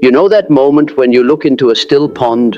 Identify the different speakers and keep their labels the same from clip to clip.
Speaker 1: You know that moment when you look into a still pond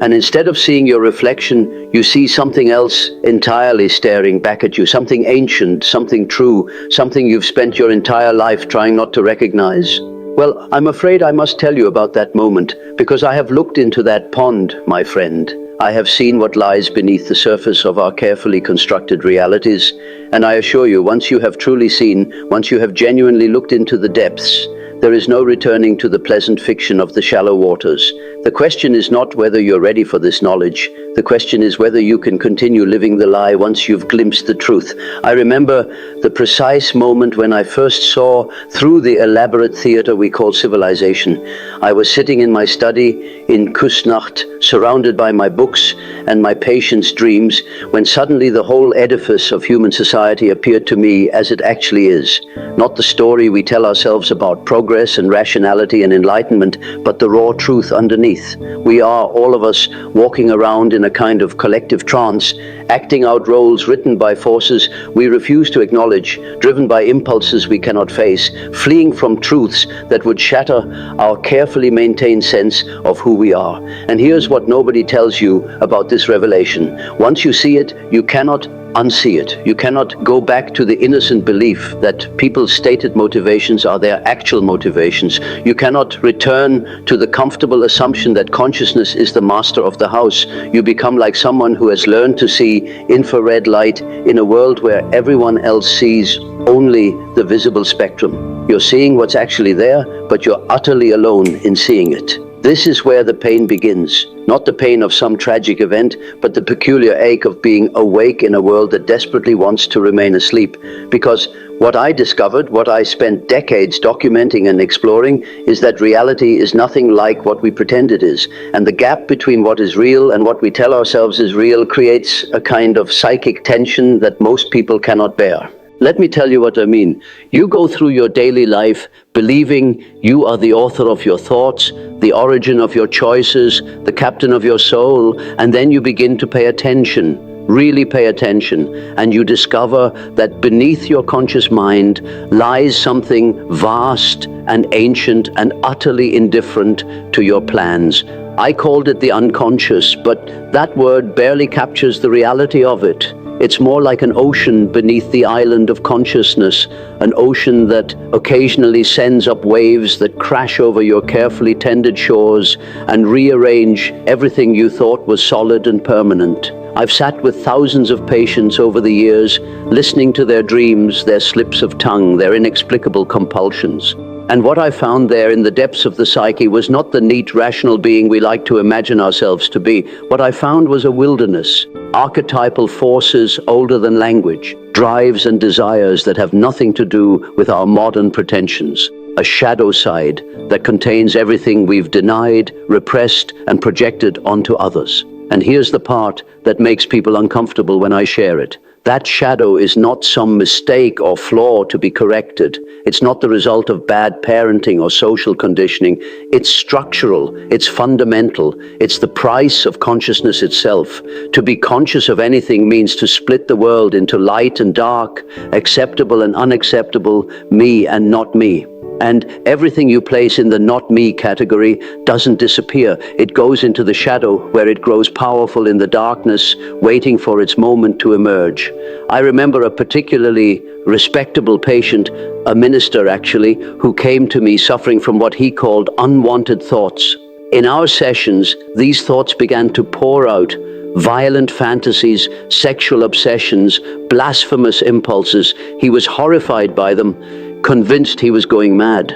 Speaker 1: and instead of seeing your reflection, you see something else entirely staring back at you, something ancient, something true, something you've spent your entire life trying not to recognize? Well, I'm afraid I must tell you about that moment, because I have looked into that pond, my friend. I have seen what lies beneath the surface of our carefully constructed realities, and I assure you, once you have truly seen, once you have genuinely looked into the depths, there is no returning to the pleasant fiction of the shallow waters. The question is not whether you're ready for this knowledge. The question is whether you can continue living the lie once you've glimpsed the truth. I remember the precise moment when I first saw through the elaborate theater we call civilization. I was sitting in my study in Kusnacht, surrounded by my books and my patient's dreams, when suddenly the whole edifice of human society appeared to me as it actually is. Not the story we tell ourselves about progress and rationality and enlightenment, but the raw truth underneath. We are, all of us, walking around in a kind of collective trance, acting out roles written by forces we refuse to acknowledge, driven by impulses we cannot face, fleeing from truths that would shatter our carefully maintained sense of who we are. And here's what nobody tells you about this revelation. Once you see it, you cannot unsee it. You cannot go back to the innocent belief that people's stated motivations are their actual motivations. You cannot return to the comfortable assumption that consciousness is the master of the house. You become like someone who has learned to see infrared light in a world where everyone else sees only the visible spectrum. You're seeing what's actually there, but you're utterly alone in seeing it. This is where the pain begins. Not the pain of some tragic event, but the peculiar ache of being awake in a world that desperately wants to remain asleep. Because what I discovered, what I spent decades documenting and exploring, is that reality is nothing like what we pretend it is. And the gap between what is real and what we tell ourselves is real creates a kind of psychic tension that most people cannot bear. Let me tell you what I mean. You go through your daily life believing you are the author of your thoughts, the origin of your choices, the captain of your soul, and then you begin to pay attention, really pay attention, and you discover that beneath your conscious mind lies something vast and ancient and utterly indifferent to your plans. I called it the unconscious, but that word barely captures the reality of it. It's more like an ocean beneath the island of consciousness, an ocean that occasionally sends up waves that crash over your carefully tended shores and rearrange everything you thought was solid and permanent. I've sat with thousands of patients over the years, listening to their dreams, their slips of tongue, their inexplicable compulsions. And what I found there in the depths of the psyche was not the neat, rational being we like to imagine ourselves to be. What I found was a wilderness, archetypal forces older than language, drives and desires that have nothing to do with our modern pretensions, a shadow side that contains everything we've denied, repressed, and projected onto others. And here's the part that makes people uncomfortable when I share it. That shadow is not some mistake or flaw to be corrected. It's not the result of bad parenting or social conditioning. It's structural, it's fundamental, it's the price of consciousness itself. To be conscious of anything means to split the world into light and dark, acceptable and unacceptable, me and not me. And everything you place in the not me category doesn't disappear. It goes into the shadow where it grows powerful in the darkness, waiting for its moment to emerge. I remember a particularly respectable patient, a minister actually, who came to me suffering from what he called unwanted thoughts. In our sessions, these thoughts began to pour out. Violent fantasies, sexual obsessions, blasphemous impulses. He was horrified by them, convinced he was going mad.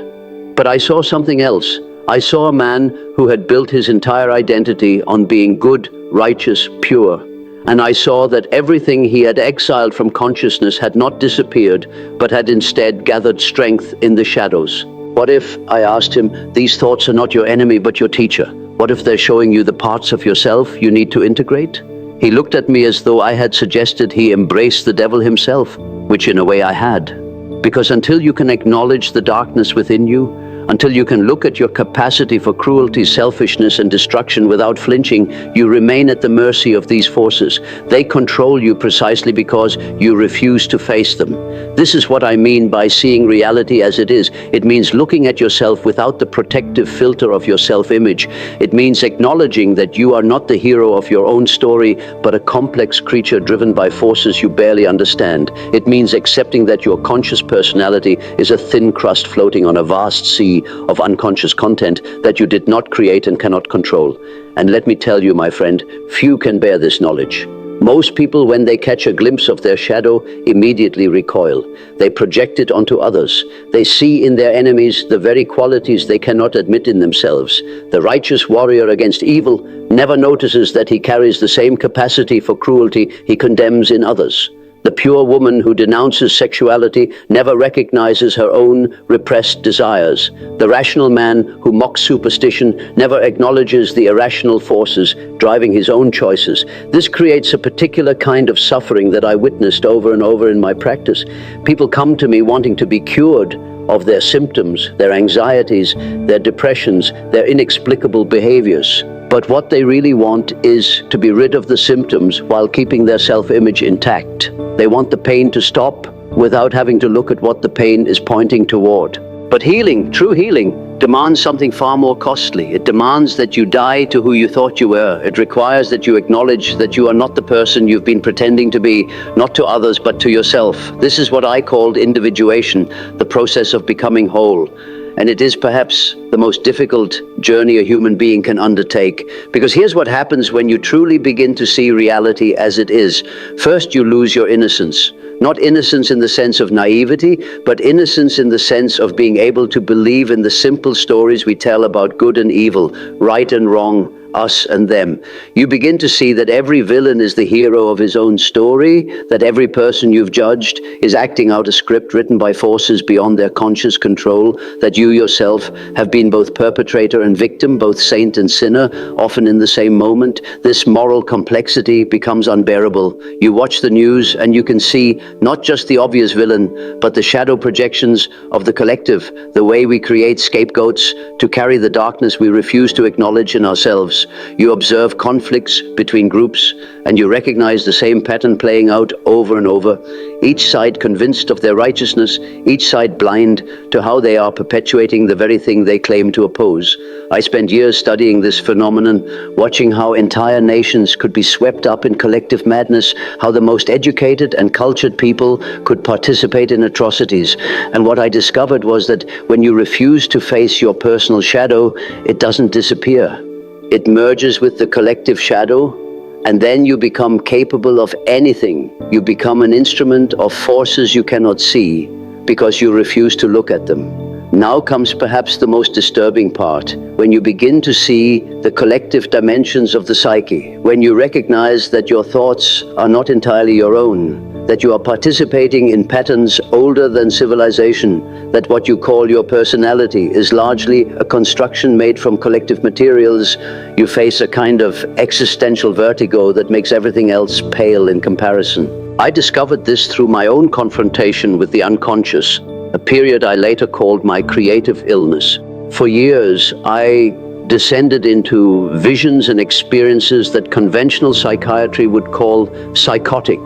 Speaker 1: But I saw something else. I saw a man who had built his entire identity on being good, righteous, pure. And I saw that everything he had exiled from consciousness had not disappeared, but had instead gathered strength in the shadows. What if, I asked him, these thoughts are not your enemy but your teacher? What if they're showing you the parts of yourself you need to integrate? He looked at me as though I had suggested he embrace the devil himself, which in a way I had. Because until you can acknowledge the darkness within you, Until you can look at your capacity for cruelty, selfishness, and destruction without flinching, you remain at the mercy of these forces. They control you precisely because you refuse to face them. This is what I mean by seeing reality as it is. It means looking at yourself without the protective filter of your self-image. It means acknowledging that you are not the hero of your own story, but a complex creature driven by forces you barely understand. It means accepting that your conscious personality is a thin crust floating on a vast sea of unconscious content that you did not create and cannot control. And let me tell you, my friend, few can bear this knowledge. Most people, when they catch a glimpse of their shadow, immediately recoil. They project it onto others. They see in their enemies the very qualities they cannot admit in themselves. The righteous warrior against evil never notices that he carries the same capacity for cruelty he condemns in others. The pure woman who denounces sexuality never recognizes her own repressed desires. The rational man who mocks superstition never acknowledges the irrational forces driving his own choices. This creates a particular kind of suffering that I witnessed over and over in my practice. People come to me wanting to be cured of their symptoms, their anxieties, their depressions, their inexplicable behaviors. But what they really want is to be rid of the symptoms while keeping their self-image intact. They want the pain to stop without having to look at what the pain is pointing toward. But healing, true healing, demands something far more costly. It demands that you die to who you thought you were. It requires that you acknowledge that you are not the person you've been pretending to be, not to others, but to yourself. This is what I called individuation, the process of becoming whole. And it is perhaps the most difficult journey a human being can undertake. Because here's what happens when you truly begin to see reality as it is. First, you lose your innocence. Not innocence in the sense of naivety, but innocence in the sense of being able to believe in the simple stories we tell about good and evil, right and wrong, us and them. You begin to see that every villain is the hero of his own story, that every person you've judged is acting out a script written by forces beyond their conscious control, that you yourself have been both perpetrator and victim, both saint and sinner, often in the same moment. This moral complexity becomes unbearable. You watch the news and you can see not just the obvious villain, but the shadow projections of the collective, the way we create scapegoats to carry the darkness we refuse to acknowledge in ourselves. You observe conflicts between groups and you recognize the same pattern playing out over and over, each side convinced of their righteousness, each side blind to how they are perpetuating the very thing they claim to oppose. I spent years studying this phenomenon, watching how entire nations could be swept up in collective madness, how the most educated and cultured people could participate in atrocities. And what I discovered was that when you refuse to face your personal shadow, it doesn't disappear. It merges with the collective shadow, and then you become capable of anything. You become an instrument of forces you cannot see because you refuse to look at them. Now comes perhaps the most disturbing part, when you begin to see the collective dimensions of the psyche, when you recognize that your thoughts are not entirely your own, that you are participating in patterns older than civilization, that what you call your personality is largely a construction made from collective materials. You face a kind of existential vertigo that makes everything else pale in comparison. I discovered this through my own confrontation with the unconscious, a period I later called my creative illness. For years, I descended into visions and experiences that conventional psychiatry would call psychotic.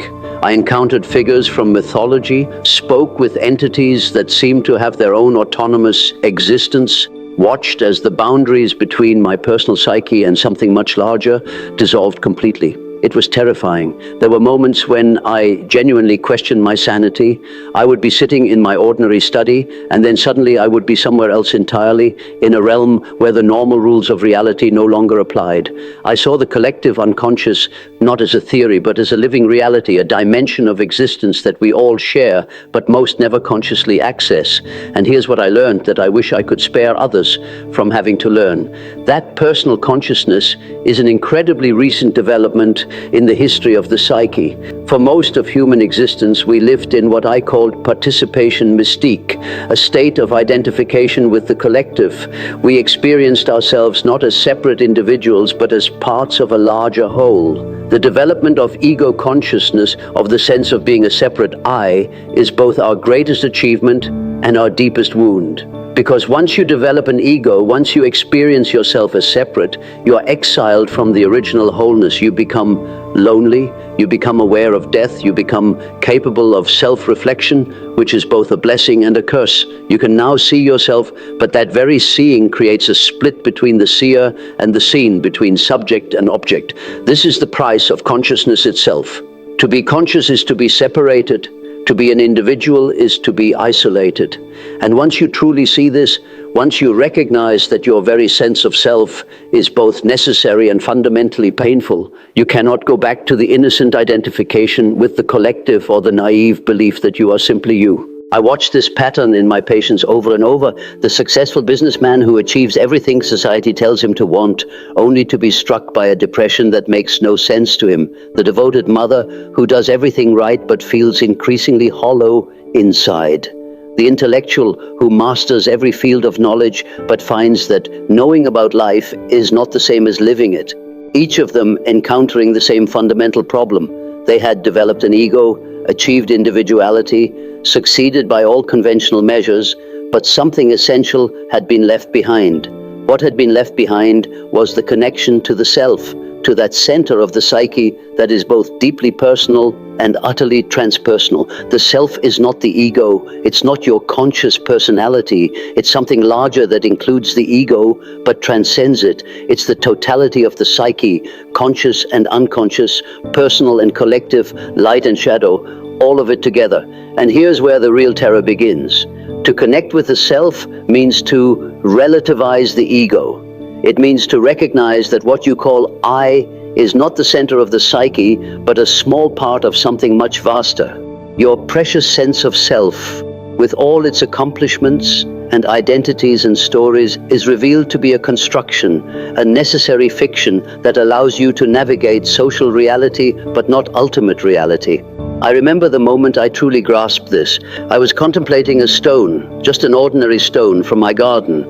Speaker 1: I encountered figures from mythology, spoke with entities that seemed to have their own autonomous existence, watched as the boundaries between my personal psyche and something much larger dissolved completely. It was terrifying. There were moments when I genuinely questioned my sanity. I would be sitting in my ordinary study, and then suddenly I would be somewhere else entirely, in a realm where the normal rules of reality no longer applied. I saw the collective unconscious not as a theory, but as a living reality, a dimension of existence that we all share, but most never consciously access. And here's what I learned that I wish I could spare others from having to learn. That personal consciousness is an incredibly recent development in the history of the psyche. For most of human existence, we lived in what I called participation mystique, a state of identification with the collective. We experienced ourselves not as separate individuals, but as parts of a larger whole. The development of ego consciousness, of the sense of being a separate I, is both our greatest achievement and our deepest wound. Because once you develop an ego, once you experience yourself as separate, you are exiled from the original wholeness. You become lonely, you become aware of death, you become capable of self-reflection, which is both a blessing and a curse. You can now see yourself, but that very seeing creates a split between the seer and the seen, between subject and object. This is the price of consciousness itself. To be conscious is to be separated. To be an individual is to be isolated. And once you truly see this, once you recognize that your very sense of self is both necessary and fundamentally painful, you cannot go back to the innocent identification with the collective or the naive belief that you are simply you. I watch this pattern in my patients over and over. The successful businessman who achieves everything society tells him to want, only to be struck by a depression that makes no sense to him. The devoted mother who does everything right but feels increasingly hollow inside. The intellectual who masters every field of knowledge but finds that knowing about life is not the same as living it. Each of them encountering the same fundamental problem. They had developed an ego, achieved individuality, succeeded by all conventional measures, but something essential had been left behind. What had been left behind was the connection to the self, to that center of the psyche that is both deeply personal and utterly transpersonal. The self is not the ego, it's not your conscious personality, it's something larger that includes the ego but transcends it. It's the totality of the psyche, conscious and unconscious, personal and collective, light and shadow, all of it together. And here's where the real terror begins. To connect with the self means to relativize the ego. It means to recognize that what you call I is not the center of the psyche, but a small part of something much vaster. Your precious sense of self, with all its accomplishments and identities and stories, is revealed to be a construction, a necessary fiction that allows you to navigate social reality, but not ultimate reality. I remember the moment I truly grasped this. I was contemplating a stone, just an ordinary stone from my garden,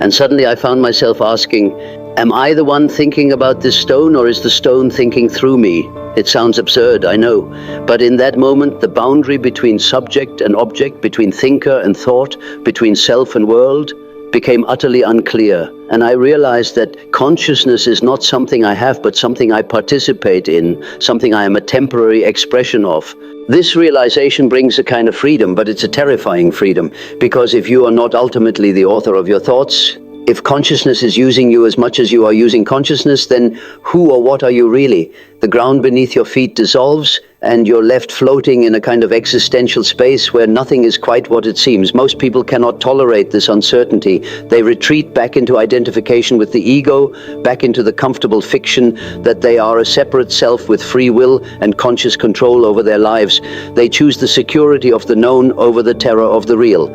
Speaker 1: and suddenly I found myself asking, am I the one thinking about this stone, or is the stone thinking through me? It sounds absurd, I know, but in that moment, the boundary between subject and object, between thinker and thought, between self and world, became utterly unclear. And I realized that consciousness is not something I have, but something I participate in, something I am a temporary expression of. This realization brings a kind of freedom, but it's a terrifying freedom, because if you are not ultimately the author of your thoughts, if consciousness is using you as much as you are using consciousness, then who or what are you really? The ground beneath your feet dissolves, and you're left floating in a kind of existential space where nothing is quite what it seems. Most people cannot tolerate this uncertainty. They retreat back into identification with the ego, back into the comfortable fiction that they are a separate self with free will and conscious control over their lives. They choose the security of the known over the terror of the real.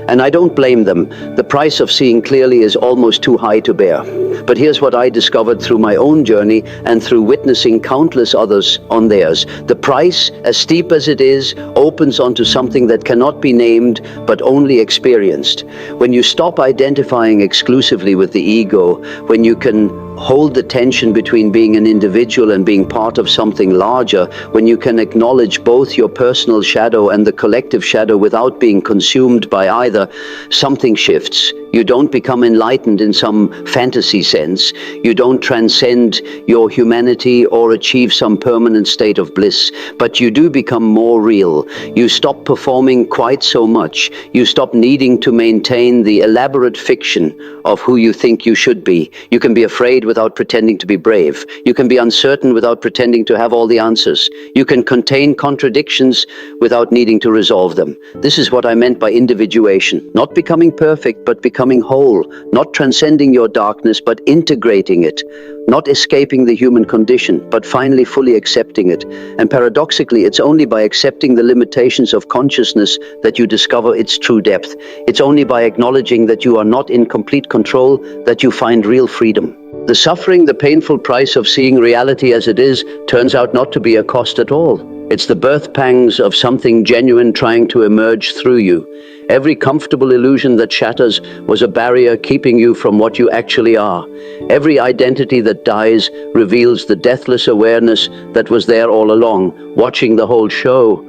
Speaker 1: And I don't blame them. The price of seeing clearly is almost too high to bear. But here's what I discovered through my own journey and through witnessing countless others on theirs. The price, as steep as it is, opens onto something that cannot be named but only experienced. When you stop identifying exclusively with the ego, when you can hold the tension between being an individual and being part of something larger, when you can acknowledge both your personal shadow and the collective shadow without being consumed by either, something shifts. You don't become enlightened in some fantasy sense. You don't transcend your humanity or achieve some permanent state of bliss, but you do become more real. You stop performing quite so much. You stop needing to maintain the elaborate fiction of who you think you should be. You can be afraid without pretending to be brave. You can be uncertain without pretending to have all the answers. You can contain contradictions without needing to resolve them. This is what I meant by individuation. Not becoming perfect, but becoming whole. Not transcending your darkness, but integrating it. Not escaping the human condition, but finally fully accepting it. And paradoxically, it's only by accepting the limitations of consciousness that you discover its true depth. It's only by acknowledging that you are not in complete control that you find real freedom. The suffering, the painful price of seeing reality as it is, turns out not to be a cost at all. It's the birth pangs of something genuine trying to emerge through you. Every comfortable illusion that shatters was a barrier keeping you from what you actually are. Every identity that dies reveals the deathless awareness that was there all along, watching the whole show.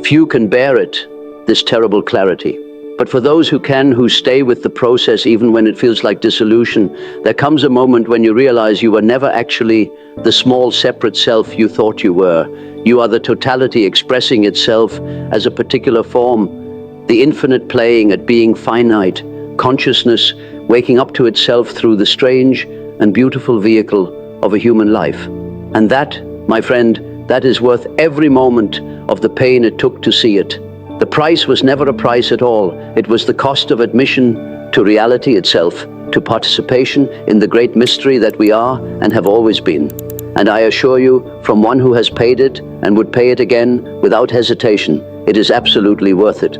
Speaker 1: Few can bear it, this terrible clarity. But for those who can, who stay with the process even when it feels like dissolution, there comes a moment when you realize you were never actually the small separate self you thought you were. You are the totality expressing itself as a particular form, the infinite playing at being finite, consciousness waking up to itself through the strange and beautiful vehicle of a human life. And that, my friend, that is worth every moment of the pain it took to see it. The price was never a price at all. It was the cost of admission to reality itself, to participation in the great mystery that we are and have always been. And I assure you, from one who has paid it and would pay it again without hesitation, it is absolutely worth it.